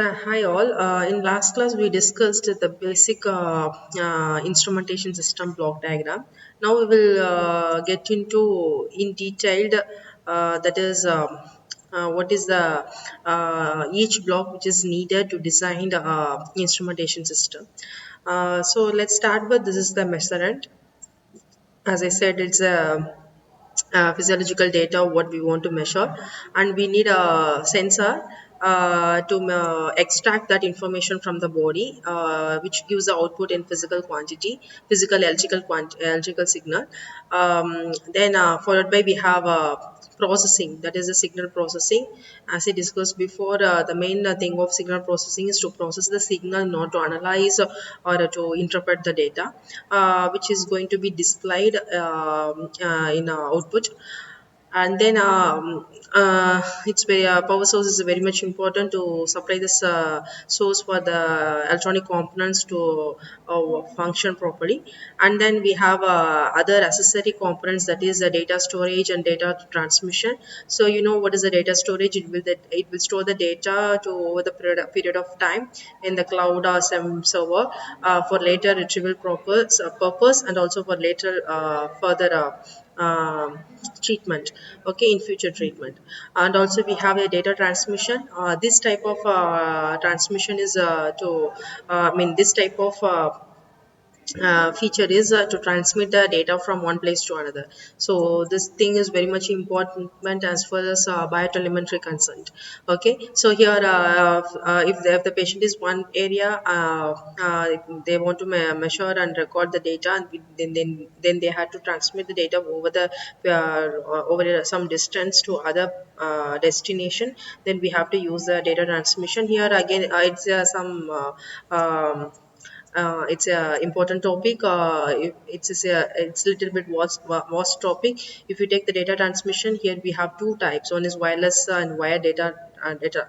Hi all. In last class we discussed the basic instrumentation system block diagram. Now we will get into in detailed that is what is the each block which is needed to design the instrumentation system. So let's start with this is the measurement. As I said, it's a physiological data what we want to measure, and we need a sensor to extract that information from the body, which gives the output in physical quantity, physical electrical signal. Then followed by we have processing, that is the signal processing. As I discussed before, the main thing of signal processing is to process the signal, not to analyze or to interpret the data, which is going to be displayed in output. And then it's very power source is very much important to supply this source for the electronic components to function properly. And then we have other accessory components, that is the data storage and data transmission. So you know what is the data storage? It will store the data to over the period of time in the cloud or some server for later retrieval purpose, and also for later further treatment, okay, in future treatment. And also we have a data transmission. This type of transmission is I mean this type of feature is to transmit the data from one place to another. So this thing is very much important as far as biotelemetry concerned. Okay, so here if the patient is one area, they want to measure and record the data, and then they had to transmit the data over the over some distance to other destination. Then we have to use the data transmission. Here again, it's some it's a important topic. It's a little bit vast topic. If you take the data transmission, here we have two types. One is wireless and wired data,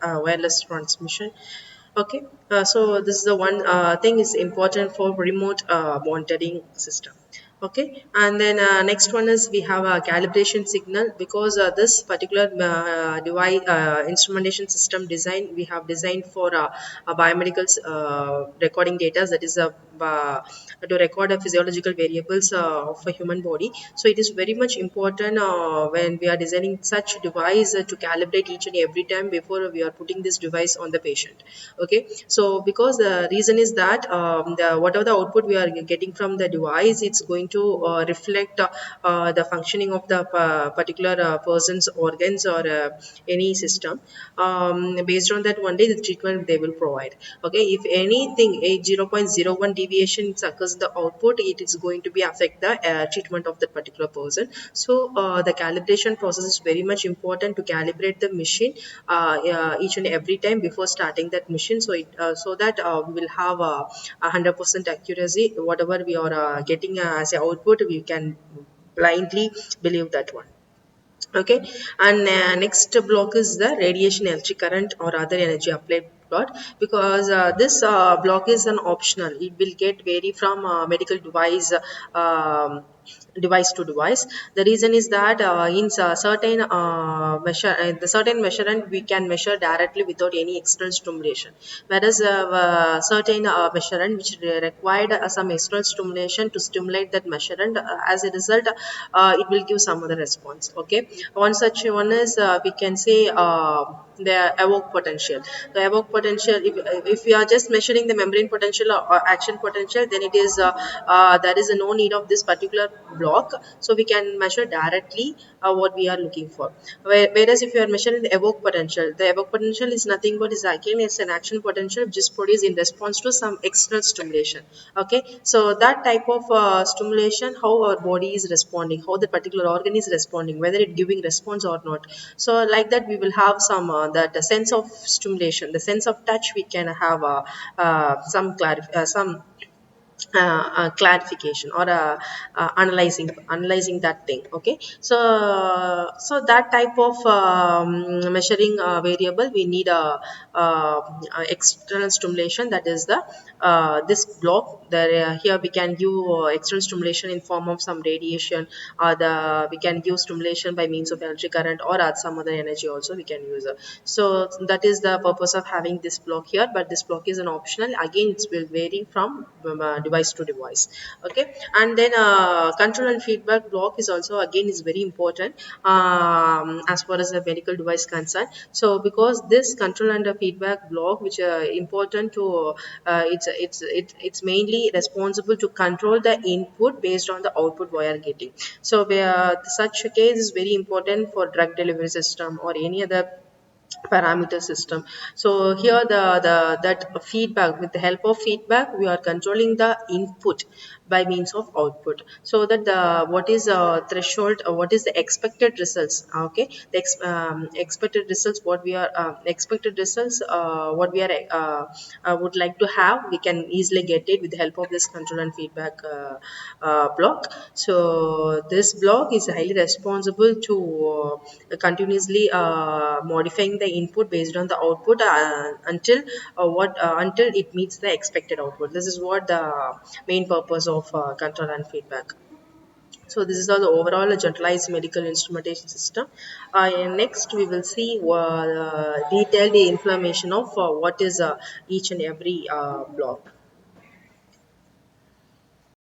wireless transmission. Okay, so this is the one thing is important for remote monitoring system. Okay, and then next one is we have a calibration signal, because this particular device instrumentation system design we have designed for a biomedical recording data, that is to record a physiological variables of a human body. So it is very much important when we are designing such device to calibrate each and every time before we are putting this device on the patient. Okay, so because the reason is that whatever the output we are getting from the device, it's going to reflect the functioning of the particular person's organs or any system. Based on that only the treatment they will provide. Okay, if anything a 0.01 deviation occurs in the output, it is going to be affect the treatment of that particular person. So the calibration process is very much important to calibrate the machine each and every time before starting that machine, so so that we will have 100% accuracy. Whatever we are getting as a output, we can blindly believe that one. Okay, and next block is the radiation, electric current or other energy applied plot, because this block is an optional. It will get vary from medical device device to device. The reason is that in certain the certain measurement we can measure directly without any external stimulation, whereas certain measurement which required some external stimulation to stimulate that measurement. As a result, it will give some other response. Okay, one such one is we can say the evoke potential. The evoke potential, if we are just measuring the membrane potential or action potential, then it is there is no need of this particular block, so we can measure directly what we are looking for. Whereas if you are measuring the evoke potential is nothing but is again it's an action potential which is produced in response to some external stimulation. Okay, so that type of stimulation, how our body is responding, how the particular organ is responding, whether it giving response or not. So like that we will have some that the sense of stimulation, the sense of touch, we can have some clarification or analyzing that thing. Okay, so that type of measuring variable, we need external stimulation, that is the this block there. Here we can use external stimulation in form of some radiation, or the we can use stimulation by means of electric current, or at some other energy also we can use. So that is the purpose of having this block here, but this block is an optional. Again, it will vary from device to device. Okay, and then control and feedback block is also again is very important as far as the medical device concerned. So because this control and the feedback block, which are important to it's mainly responsible to control the input based on the output we are getting. So where such a case is very important for drug delivery system or any other parameter system. So here the that feedback, with the help of feedback, we are controlling the input by means of output, so that the what is threshold, what is the expected results. Okay, the expected results, what we are expected results, what we are would like to have, we can easily get it with the help of this control and feedback block. So this block is highly responsible to continuously modifying the input based on the output until it meets the expected output. This is what the main purpose of control and feedback. So this is all the overall generalized medical instrumentation system. And next we will see detailed information of what is each and every block.